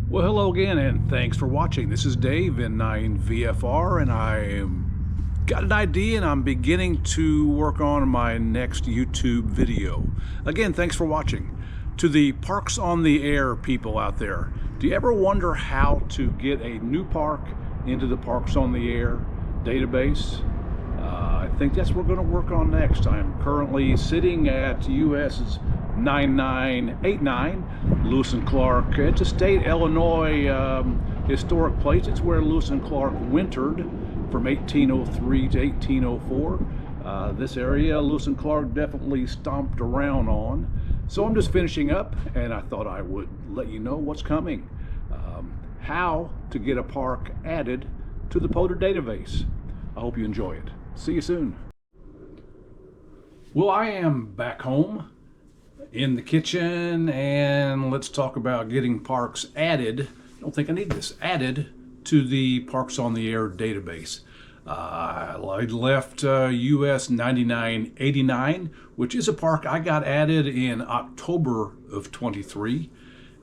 Well, hello again, and thanks for watching. This is Dave in 9VFR, and I got an idea, and I'm beginning to work on my next YouTube video. Again, thanks for watching. To the Parks on the Air people out there, do you ever wonder how to get a new park into the Parks on the Air database? I think that's what we're going to work on next. I'm currently sitting at US's 9989 Lewis and Clark. It's a state Illinois historic place. It's where Lewis and Clark wintered from 1803 to 1804. This area Lewis and Clark definitely stomped around on. So I'm just finishing up, and I thought I would let you know what's coming. How to get a park added to the POTA database. I hope you enjoy it. See you soon. Well, I am back home in the kitchen, and let's talk about getting parks added. I don't think I need this. Added to the Parks on the Air database. I left US 9989, which is a park I got added in October of 23.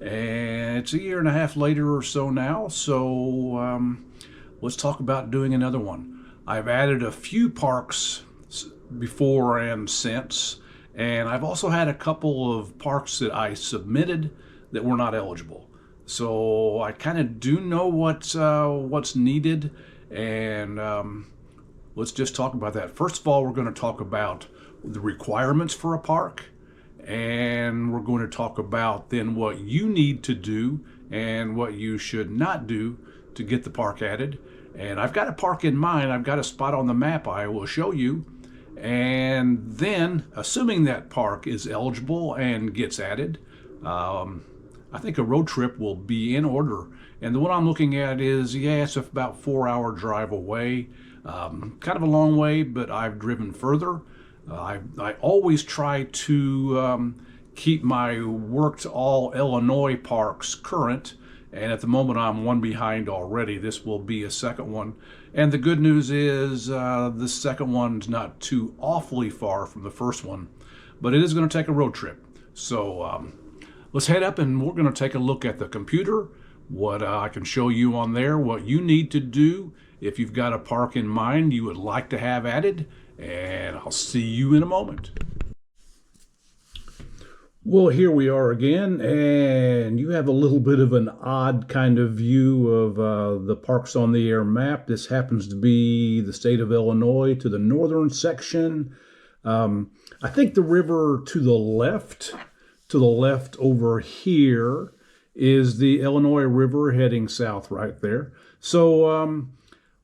And it's a year and a half later or so now. So let's talk about doing another one. I've added a few parks before and since, and I've also had a couple of parks that I submitted that were not eligible. So I kind of do know what's needed, and let's just talk about that. First of all, we're going to talk about the requirements for a park, and we're going to talk about then what you need to do and what you should not do to get the park added. And I've got a park in mind. I've got a spot on the map I will show you. And then, assuming that park is eligible and gets added, I think a road trip will be in order. And the one I'm looking at is, it's about 4-hour drive away. Kind of a long way, but I've driven further. I always try to keep my worked all Illinois parks current. And at the moment, I'm one behind already. This will be a second one. And the good news is the second one's not too awfully far from the first one, but it is going to take a road trip. So let's head up, and we're going to take a look at the computer, what I can show you on there, what you need to do if you've got a park in mind you would like to have added, and I'll see you in a moment. Well, here we are again, and you have a little bit of an odd kind of view of the Parks on the Air map. This happens to be the state of Illinois to the northern section. I think the river to the left over here is the Illinois River heading south right there. So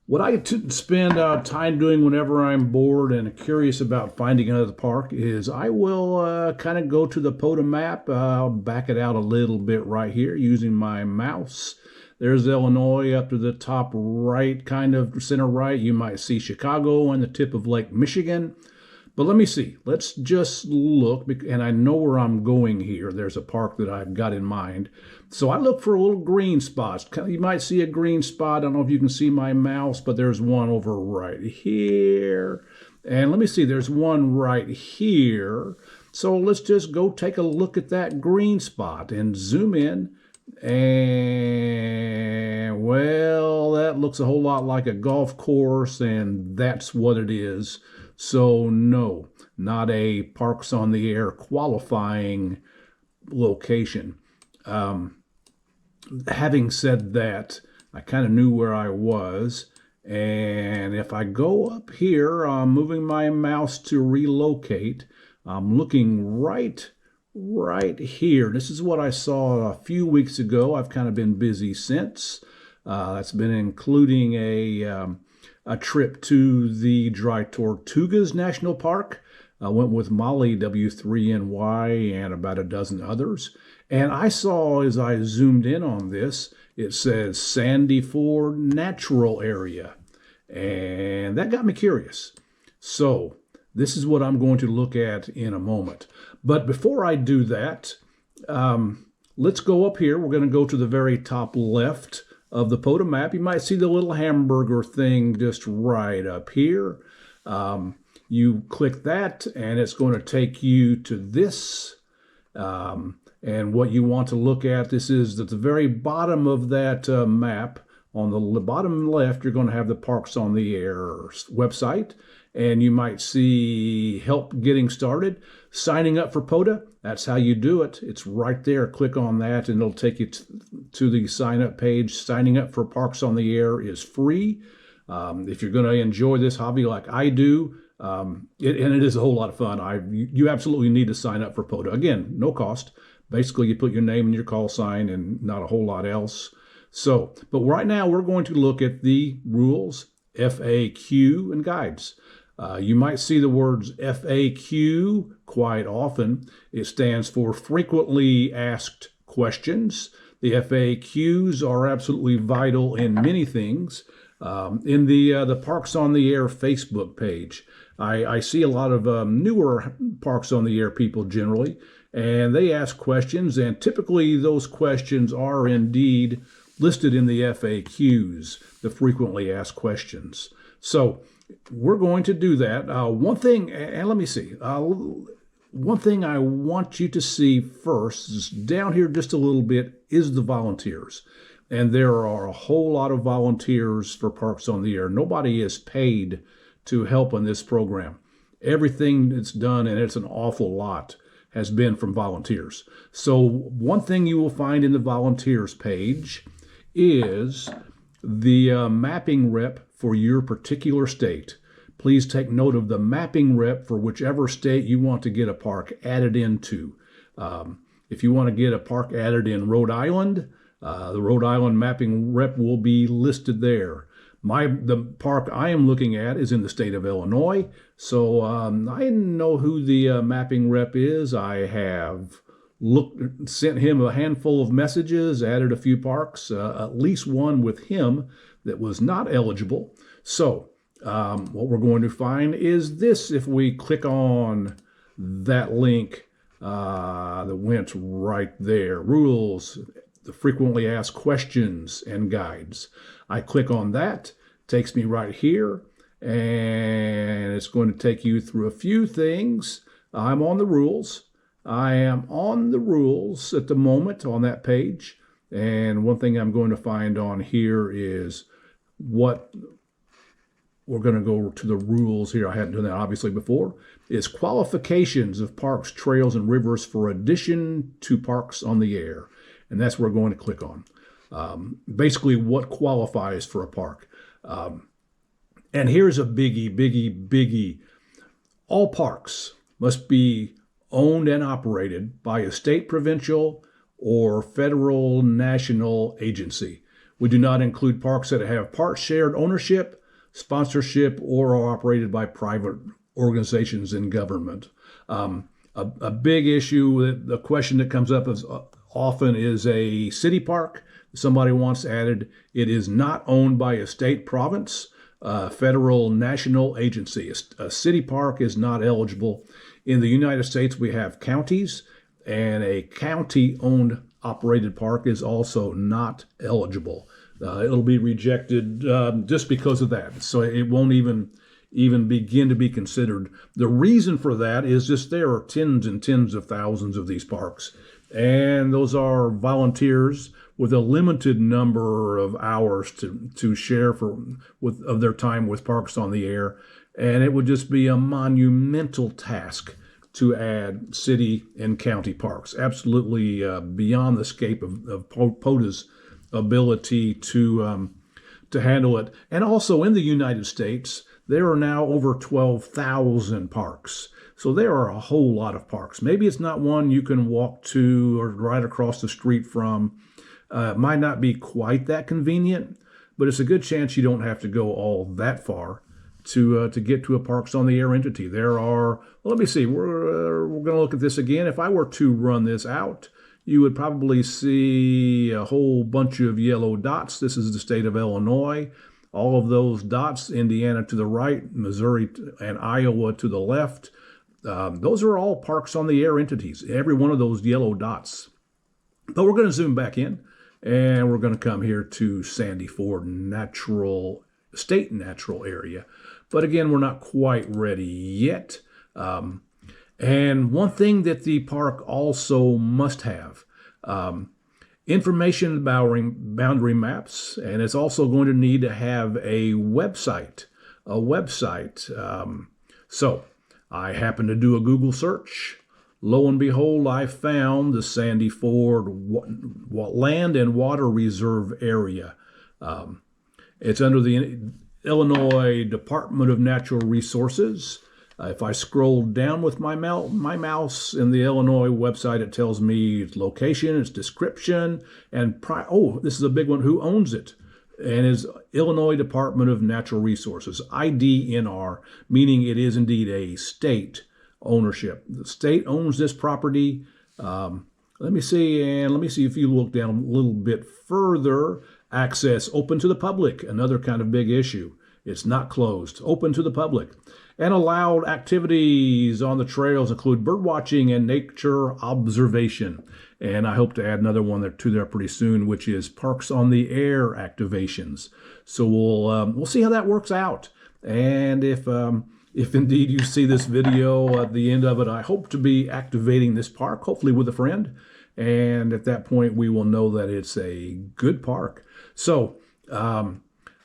what I spend time doing whenever I'm bored and curious about finding another park is I will kind of go to the POTA map. I'll back it out a little bit right here using my mouse. There's Illinois up to the top right, kind of center right. You might see Chicago and the tip of Lake Michigan. But let me see. Let's just look, and I know where I'm going here. There's a park that I've got in mind. So I look for little green spots. You might see a green spot. I don't know if you can see my mouse, but there's one over right here. And let me see, there's one right here. So let's just go take a look at that green spot and zoom in. And, well, that looks a whole lot like a golf course, and that's what it is. So no, not a Parks on the Air qualifying location. Having said that, I kind of knew where I was. And if I go up here, I'm moving my mouse to relocate. I'm looking right here. This is what I saw a few weeks ago. I've kind of been busy since. That's been including a trip to the Dry Tortugas National Park. I went with Molly W3NY and about a dozen others. And I saw, as I zoomed in on this, it says Sandy Ford Natural Area. And that got me curious. So this is what I'm going to look at in a moment. But before I do that, let's go up here. We're going to go to the very top left of the POTA map. You might see the little hamburger thing just right up here. You click that, and it's going to take you to this. And what you want to look at, this is at the very bottom of that map. On the bottom left, you're going to have the Parks on the Air website, and you might see help getting started, signing up for POTA. That's how you do it. It's right there. Click on that, and it'll take you to the sign up page. Signing up for Parks on the Air is free. If you're going to enjoy this hobby like I do, and it is a whole lot of fun, you absolutely need to sign up for POTA. Again, no cost. Basically, you put your name and your call sign and not a whole lot else. So, but right now we're going to look at the rules, FAQ, and guides. You might see the words FAQ quite often. It stands for Frequently Asked Questions. The FAQs are absolutely vital in many things. In the Parks on the Air Facebook page, I see a lot of newer Parks on the Air people generally, and they ask questions, and typically those questions are indeed listed in the FAQs, the frequently asked questions. So we're going to do that. One thing, and let me see, one thing I want you to see first is down here just a little bit is the volunteers. And there are a whole lot of volunteers for Parks on the Air. Nobody is paid to help in this program. Everything that's done, and it's an awful lot, has been from volunteers. So one thing you will find in the volunteers page is the mapping rep for your particular state. Please take note of the mapping rep for whichever state you want to get a park added into. If you want to get a park added in Rhode Island, the Rhode Island mapping rep will be listed there. The park I am looking at is in the state of Illinois, so I know who the mapping rep is. I have sent him a handful of messages, added a few parks, at least one with him that was not eligible. So what we're going to find is this. If we click on that link that went right there, rules, the frequently asked questions and guides. I click on that, takes me right here, and it's going to take you through a few things. I'm on the rules. I am on the rules at the moment on that page. And one thing I'm going to find on here is what we're going to go to the rules here. I hadn't done that obviously before. Is qualifications of parks, trails, and rivers for addition to Parks on the Air. And that's what we're going to click on. Basically, what qualifies for a park. And here's a biggie. All parks must be owned and operated by a state, provincial, or federal national agency. We do not include parks that have part shared ownership, sponsorship, or are operated by private organizations in government. A big issue, the question that comes up is often is a city park. Somebody wants added. It is not owned by a state, province, federal, national agency. A city park is not eligible. In the United States, we have counties, and a county-owned operated park is also not eligible. It'll be rejected just because of that. So it won't even begin to be considered. The reason for that is just there are tens and tens of thousands of these parks. And those are volunteers with a limited number of hours to share of their time with Parks on the Air. And it would just be a monumental task to add city and county parks. Absolutely beyond the scope of POTA's ability to handle it. And also in the United States, there are now over 12,000 parks. So there are a whole lot of parks. Maybe it's not one you can walk to or right across the street from. It might not be quite that convenient, but it's a good chance you don't have to go all that far to get to a Parks on the Air entity. There are, well, let me see, we're going to look at this again. If I were to run this out, you would probably see a whole bunch of yellow dots. This is the state of Illinois. All of those dots, Indiana to the right, Missouri and Iowa to the left. Those are all Parks on the Air entities, every one of those yellow dots. But we're going to zoom back in, and we're going to come here to Sandy Ford State Natural Area. But again, we're not quite ready yet. And one thing that the park also must have, information about boundary maps, and it's also going to need to have a website. So I happened to do a Google search. Lo and behold, I found the Sandy Ford Land and Water Reserve area. It's under the Illinois Department of Natural Resources. If I scroll down with my mouse in the Illinois website, it tells me its location, its description, and this is a big one, who owns it. And is Illinois Department of Natural Resources, IDNR, meaning it is indeed a state ownership. The state owns this property. Let me see if you look down a little bit further. Access open to the public, another kind of big issue. It's not closed, open to the public. And allowed activities on the trails include bird watching and nature observation. And I hope to add another one there pretty soon, which is Parks on the Air activations. So we'll see how that works out. And if indeed you see this video at the end of it, I hope to be activating this park, hopefully with a friend. And at that point, we will know that it's a good park. So I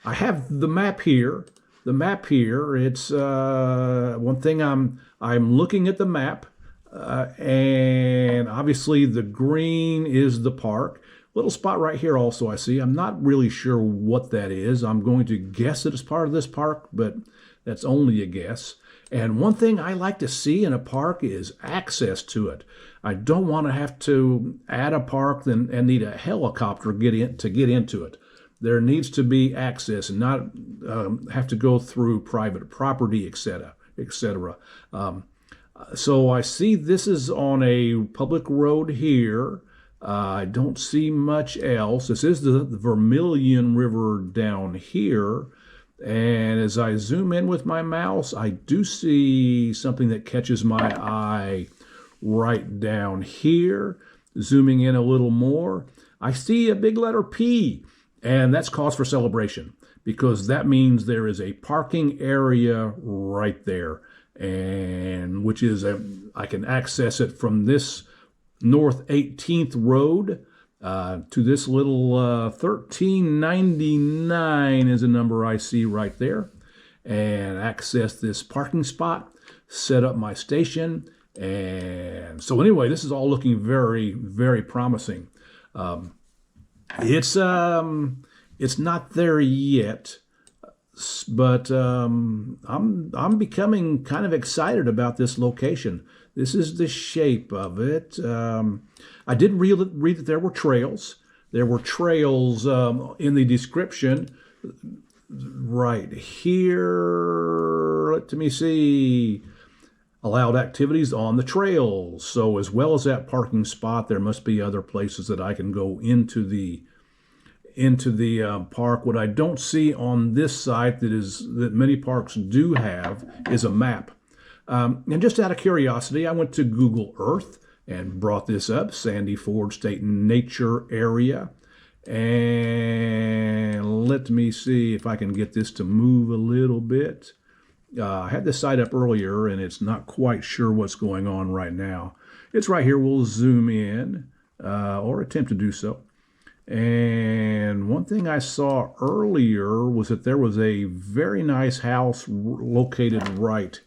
have the map here. It's one thing I'm looking at the map, and obviously the green is the park. Little spot right here also I see. I'm not really sure what that is. I'm going to guess that it's part of this park, but that's only a guess. And one thing I like to see in a park is access to it. I don't want to have to add a park and need a helicopter to get into it. There needs to be access and not have to go through private property, etc., etc. So I see this is on a public road here. I don't see much else. This is the Vermilion River down here. And as I zoom in with my mouse, I do see something that catches my eye right down here. Zooming in a little more, I see a big letter P. And that's cause for celebration, because that means there is a parking area right there, and which is I can access it from this North 18th Road to this little 1399 is a number I see right there, and access this parking spot, set up my station. And so anyway, this is all looking very, very promising. It's not there yet, but I'm becoming kind of excited about this location. This is the shape of it. I did read that there were trails. There were trails in the description right here. Let me see. Allowed activities on the trails. So as well as that parking spot, there must be other places that I can go into the park. What I don't see on this site that many parks do have is a map. And just out of curiosity, I went to Google Earth and brought this up, Sandy Ford State Nature Area. And let me see if I can get this to move a little bit. I had this site up earlier, and it's not quite sure what's going on right now. It's right here. We'll zoom in, or attempt to do so. And one thing I saw earlier was that there was a very nice house located right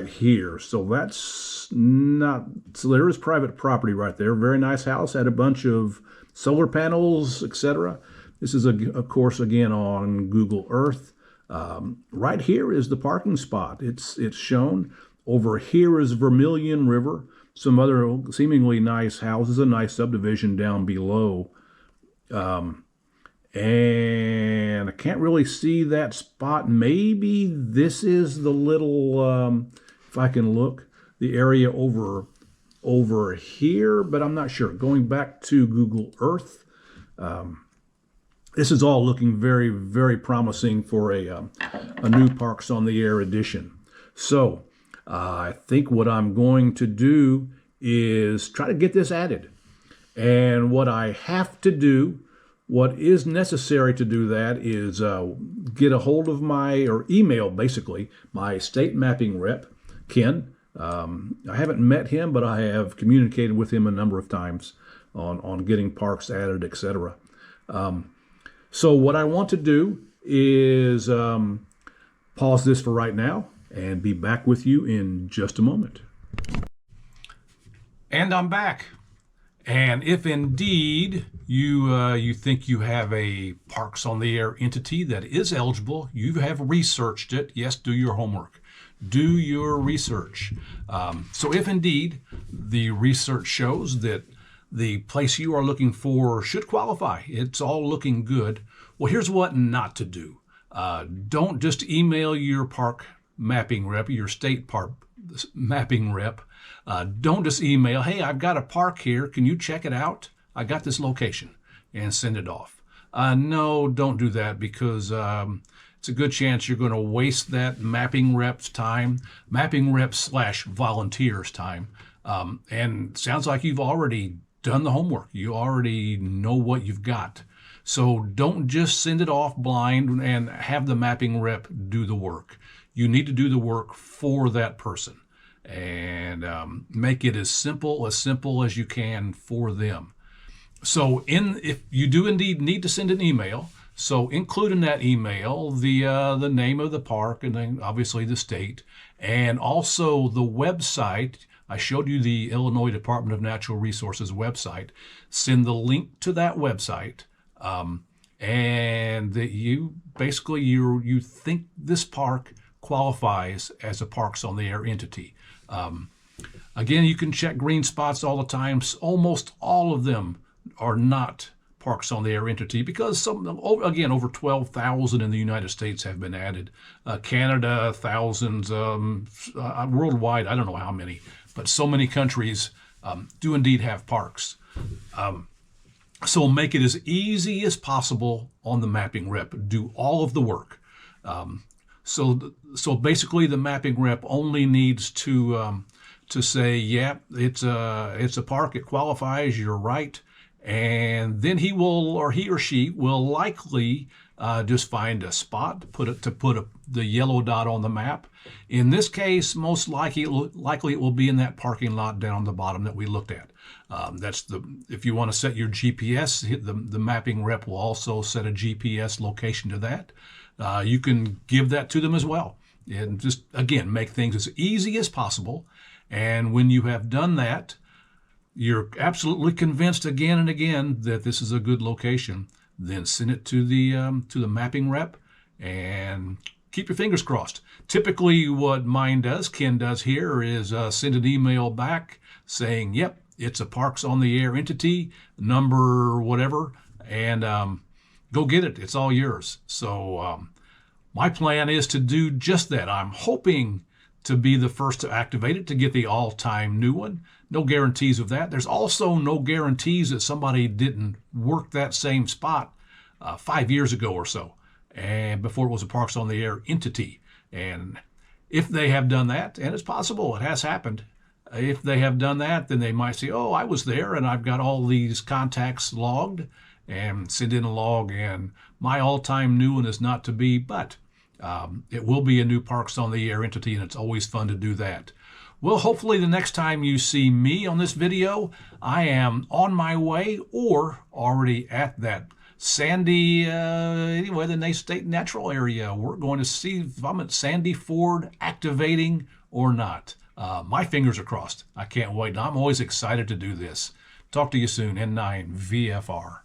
here. So that's not, so there is private property right there. Very nice house, had a bunch of solar panels, etc. This is, of course, again on Google Earth. Right here is the parking spot. It's shown. Over here is Vermilion River. Some other seemingly nice houses, a nice subdivision down below. And I can't really see that spot. Maybe this is the little, if I can look, the area over here, but I'm not sure. Going back to Google Earth, this is all looking very, very promising for a new Parks on the Air edition. So I think what I'm going to do is try to get this added. And what I have to do, what is necessary to do that is get a hold of or email basically my state mapping rep, Ken. I haven't met him, but I have communicated with him a number of times on getting parks added, etc. So what I want to do is pause this for right now and be back with you in just a moment. And I'm back. And if indeed you think you have a Parks on the Air entity that is eligible, you have researched it, yes, do your homework. Do your research. So if indeed the research shows that the place you are looking for should qualify, it's all looking good, well, here's what not to do. Don't just email your park mapping rep, your state park mapping rep. Don't just email, hey, I've got a park here. Can you check it out? I got this location, and send it off. No, don't do that, because it's a good chance you're going to waste that mapping rep's time, mapping rep / volunteers time. And sounds like you've already done the homework. You already know what you've got. So don't just send it off blind and have the mapping rep do the work. You need to do the work for that person, and make it as simple as you can for them. So if you do indeed need to send an email, so include in that email the name of the park, and then obviously the state, and also the website. I showed you the Illinois Department of Natural Resources website. Send the link to that website, and that you think this park qualifies as a Parks on the Air entity. Again, you can check green spots all the time. Almost all of them are not Parks on the Air entity, because over 12,000 in the United States have been added. Canada, thousands. Worldwide, I don't know how many, but so many countries do indeed have parks. So make it as easy as possible on the mapping rep. Do all of the work. So basically, the mapping rep only needs to say, yeah, it's a park, it qualifies, you're right, and then he or she will likely just find a spot to put the yellow dot on the map. In this case, most likely it will be in that parking lot down the bottom that we looked at. If you want to set your GPS, the mapping rep will also set a GPS location to that. You can give that to them as well, and just again make things as easy as possible. And when you have done that, you're absolutely convinced again and again that this is a good location, then send it to the mapping rep and keep your fingers crossed. Typically what Ken does here, is send an email back saying, yep, it's a Parks on the Air entity, number whatever, and go get it. It's all yours. So my plan is to do just that. I'm hoping to be the first to activate it, to get the all-time new one. No guarantees of that. There's also no guarantees that somebody didn't work that same spot 5 years ago or so, and before it was a Parks on the Air entity. And if they have done that, and it's possible, it has happened, if they have done that, then they might say, oh, I was there and I've got all these contacts logged, and send in a log, and my all-time new one is not to be, but it will be a new Parks on the Air entity, and it's always fun to do that. Well, hopefully the next time you see me on this video, I am on my way or already at that Sandy, the State Natural Area. We're going to see if I'm at Sandy Ford activating or not. My fingers are crossed. I can't wait. I'm always excited to do this. Talk to you soon. N9 VFR.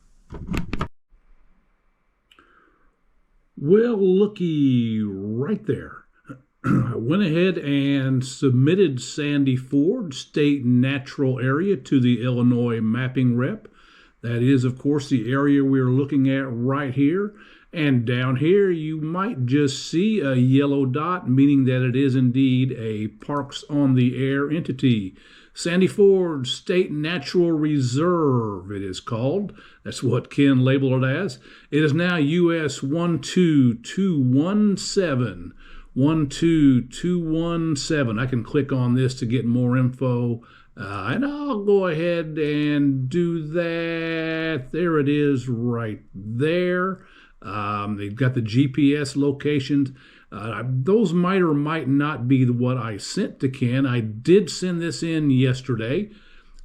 Well, looky right there. I went ahead and submitted Sandy Ford State Natural Area to the Illinois Mapping Rep. That is, of course, the area we're looking at right here. And down here, you might just see a yellow dot, meaning that it is indeed a Parks on the Air entity. Sandy Ford State Natural Reserve, it is called. That's what Ken labeled it as. It is now US 12217. 12217. I can click on this to get more info, and I'll go ahead and do that. There it is right there. They've got the GPS locations. Those might or might not be what I sent to Ken. I did send this in yesterday.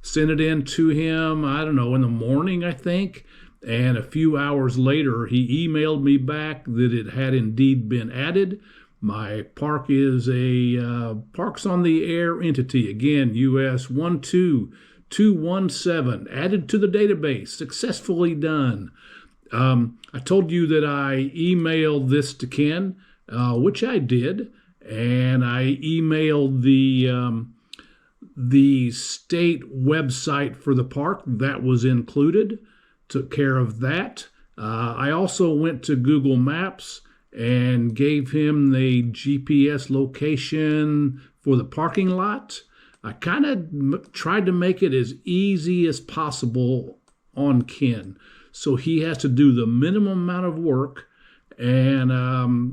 Sent it in to him, I don't know, in the morning, I think. And a few hours later, he emailed me back that it had indeed been added. My park is a Parks on the Air entity. Again, US 12217, added to the database, successfully done. I told you that I emailed this to Ken, which I did, and I emailed the state website for the park. That was included, took care of that. I also went to Google Maps and gave him the GPS location for the parking lot. I kind of tried to make it as easy as possible on Ken, so he has to do the minimum amount of work. And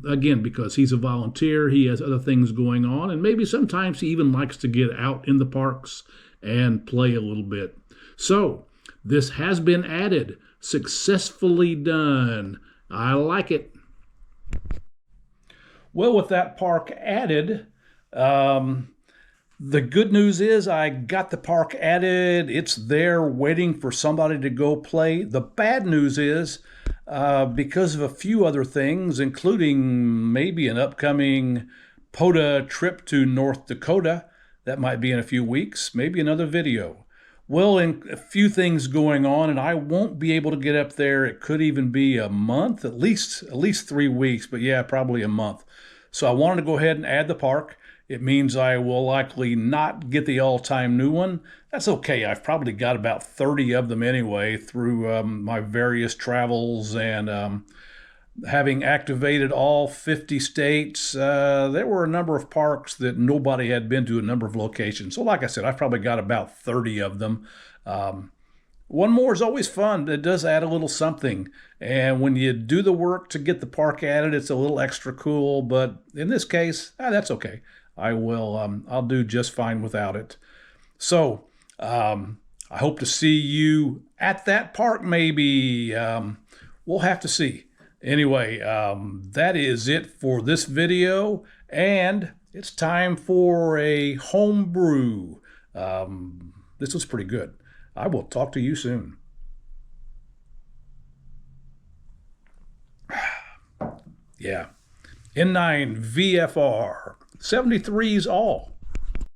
again, because he's a volunteer, he has other things going on, and maybe sometimes he even likes to get out in the parks and play a little bit. So this has been added, successfully done. I like it. Well, with that park added, the good news is I got the park added. It's there waiting for somebody to go play. The bad news is because of a few other things, including maybe an upcoming POTA trip to North Dakota, that might be in a few weeks, maybe another video. Well, in a few things going on, and I won't be able to get up there. It could even be a month, at least 3 weeks, but yeah, probably a month. So I wanted to go ahead and add the park. It means I will likely not get the all-time new one. That's okay. I've probably got about 30 of them anyway through my various travels, and having activated all 50 states, there were a number of parks that nobody had been to, a number of locations. So like I said, I've probably got about 30 of them. One more is always fun. It does add a little something. And when you do the work to get the park added, it's a little extra cool. But in this case, that's okay. I'll do just fine without it. So I hope to see you at that park maybe. We'll have to see. Anyway, that is it for this video, and it's time for a home brew. This was pretty good. I will talk to you soon. Yeah, N9 VFR, 73s all.